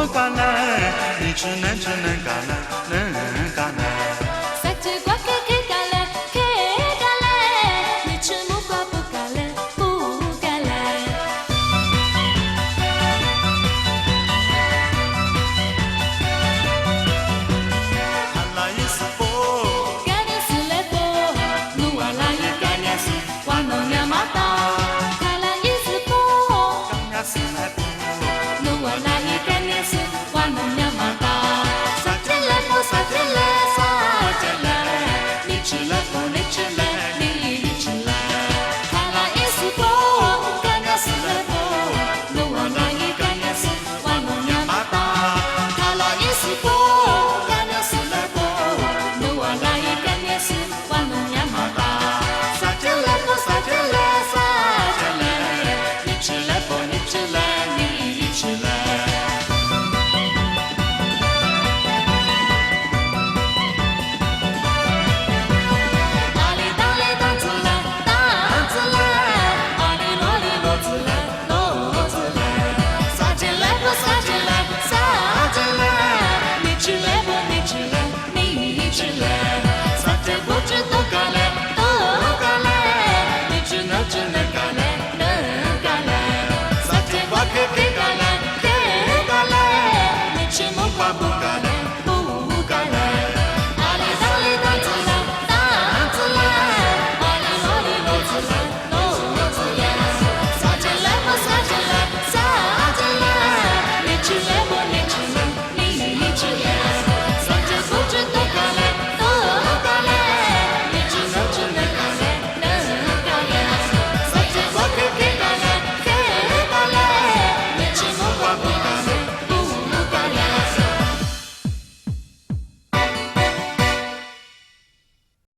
嘎嘞，你吃能吃能嘎嘞，能嘎嘞。三只瓜给嘎嘞，给嘎嘞，你吃木瓜不嘎嘞，不嘎嘞。哈拉伊斯波，嘎尼斯勒波，努阿拉伊嘎尼斯，瓦农亚马达。卡拉伊斯波，嘎呀斯来波，努阿拉伊嘎尼斯，瓦农亚马达。撒切勒波，撒切勒，撒切勒，你吃勒波，你吃勒，你吃勒。卡拉伊斯波，嘎尼斯勒波，努阿拉伊嘎尼斯，瓦农亚马达。卡拉伊斯波，嘎尼斯勒波，努阿拉伊嘎尼斯，瓦农亚马达。撒切勒波，撒切勒，撒切勒，你吃勒波，你吃勒，你吃勒。阿里达里达子嘞，达子嘞，阿里罗里罗子嘞，罗子嘞。撒切勒波，撒切勒，撒切勒，你吃勒波，你吃勒，你吃勒。撒切不知都嘎嘞，都嘎嘞，你吃能吃能嘎嘞，能嘎嘞。撒切瓜给嘎嘞，给嘎嘞，你吃木瓜不嘎嘞。